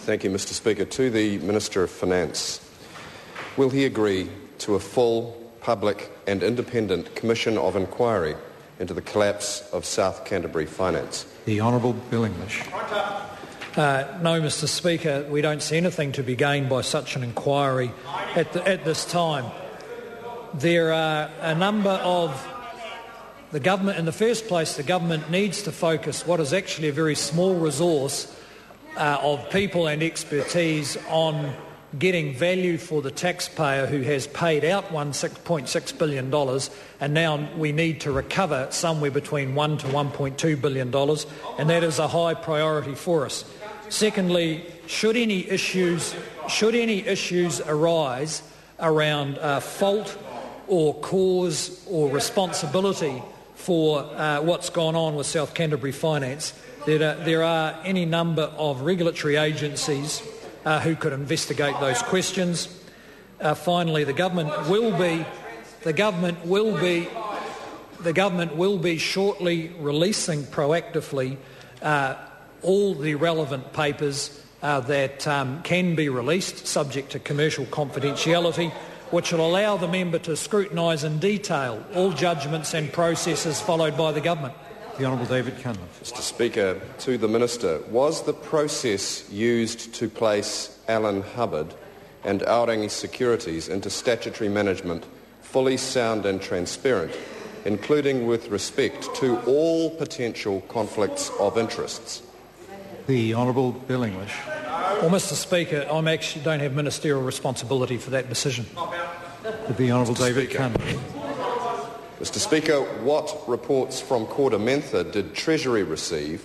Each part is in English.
Thank you, Mr. Speaker. To the Minister of Finance, will he agree to a full, public and independent commission of inquiry into the collapse of South Canterbury Finance? The Honourable Bill English. No, Mr. Speaker, we don't see anything to be gained by such an inquiry at this time. There are a number of... The government, in the first place, the government needs to focus what is actually a very small resource of people and expertise on getting value for the taxpayer who has paid out $1.6 billion, and now we need to recover somewhere between $1 to $1.2 billion, and that is a high priority for us. Secondly, should any issues arise around fault or cause or responsibility for what's gone on with South Canterbury Finance, there are any number of regulatory agencies who could investigate those questions. Finally, the government will be shortly releasing proactively all the relevant papers that can be released, subject to commercial confidentiality, which will allow the member to scrutinise in detail all judgments and processes followed by the government. The Honourable David Cunliffe. Mr. Speaker, to the Minister, was the process used to place Alan Hubbard and Aorangi Securities into statutory management fully sound and transparent, including with respect to all potential conflicts of interests? The Honourable Bill English. Well, Mr. Speaker, I actually don't have ministerial responsibility for that decision. The Honourable David Cunliffe. Mr. Speaker, what reports from Corder Mentha did Treasury receive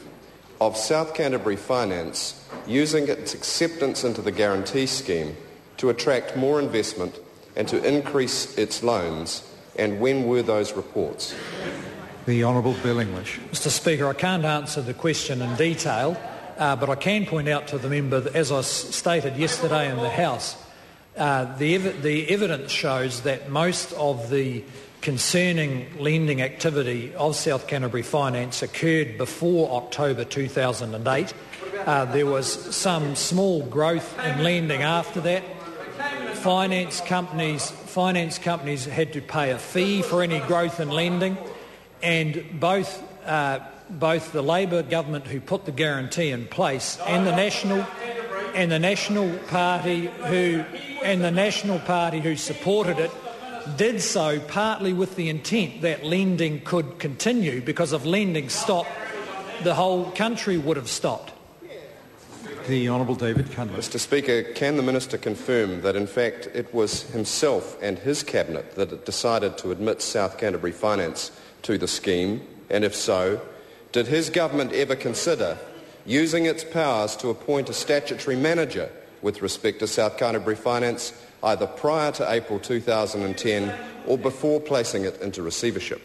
of South Canterbury Finance using its acceptance into the guarantee scheme to attract more investment and to increase its loans, and when were those reports? The Honourable Bill English. Mr. Speaker, I can't answer the question in detail, but I can point out to the member that, as I stated yesterday in the House, the evidence shows that most of the concerning lending activity of South Canterbury Finance occurred before October 2008. There was some small growth in lending after that. Finance companies had to pay a fee for any growth in lending, and both the Labor government who put the guarantee in place and the National Party who supported it did so partly with the intent that lending could continue, because if lending stopped, the whole country would have stopped. The Honourable David Cunliffe. Mr. Speaker, can the Minister confirm that in fact it was himself and his Cabinet that decided to admit South Canterbury Finance to the scheme, and if so, did his government ever consider using its powers to appoint a statutory manager with respect to South Canterbury Finance, either prior to April 2010 or before placing it into receivership?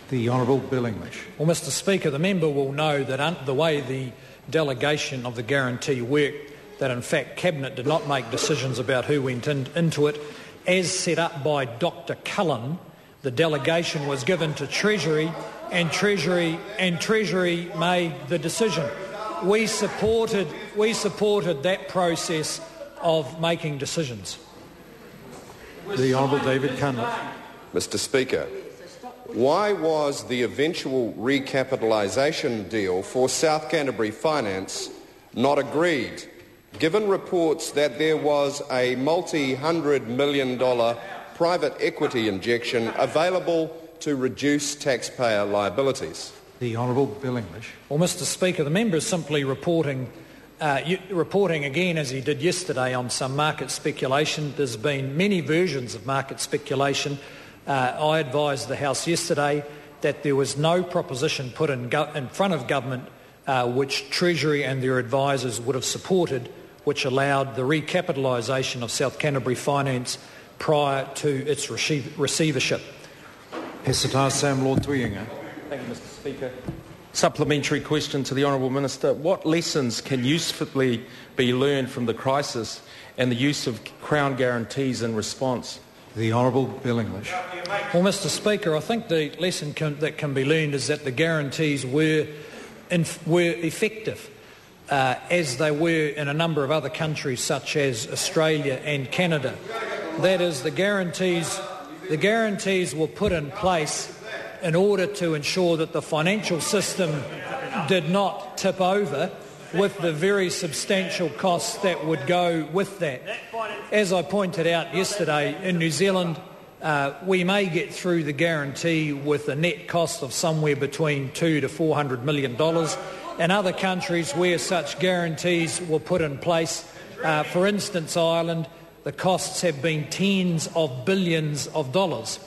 The Honourable Bill English. Well, Mr. Speaker, the member will know that the way the delegation of the guarantee worked, that in fact Cabinet did not make decisions about who went into it. As set up by Dr. Cullen, the delegation was given to Treasury, and Treasury made the decision. We supported that process of making decisions. The Honourable David Cunliffe. Mr. Speaker, why was the eventual recapitalisation deal for South Canterbury Finance not agreed, given reports that there was a multi-$100 million private equity injection available to reduce taxpayer liabilities? The Honourable Bill English. Well, Mr. Speaker, the member is simply reporting again, as he did yesterday, on some market speculation. There's been many versions of market speculation. I advised the House yesterday that there was no proposition put in front of government which Treasury and their advisers would have supported, which allowed the recapitalisation of South Canterbury Finance prior to its receivership. Hesitar Sam Lotu-Iiga. Thank you, Mr. Speaker. Supplementary question to the Honourable Minister. What lessons can usefully be learned from the crisis and the use of Crown guarantees in response? The Honourable Bill English. Well, Mr. Speaker, I think the lesson that can be learned is that the guarantees were effective. as they were in a number of other countries such as Australia and Canada. That is, the guarantees were put in place in order to ensure that the financial system did not tip over with the very substantial costs that would go with that. As I pointed out yesterday, in New Zealand, we may get through the guarantee with a net cost of somewhere between $200 to $400 million. In other countries where such guarantees were put in place, for instance Ireland, the costs have been tens of billions of dollars.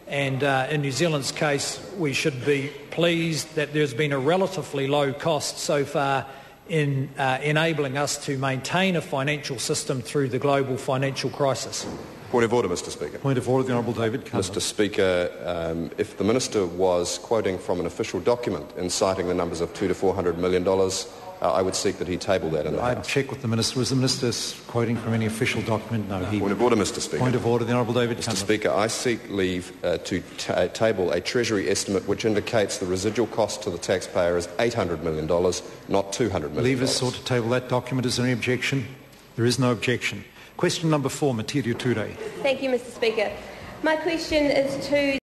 And in New Zealand's case, we should be pleased that there's been a relatively low cost so far in enabling us to maintain a financial system through the global financial crisis. Point of order, Mr Speaker. Point of order, the Honourable David Cunliffe. Mr Speaker, if the Minister was quoting from an official document inciting the numbers of $200 to $400 million, I would seek that he table that in the House. I'd check with the Minister. Was the Minister quoting from any official document? No. Point of order, Mr Speaker. Point of order, the Honourable David Mr Cunliffe. Speaker, I seek leave to table a Treasury estimate which indicates the residual cost to the taxpayer is $800 million, not $200 million. Leave is sought to table that document. Is there any objection? There is no objection. Question number 4, Materia Ture. Thank you, Mr Speaker. My question is to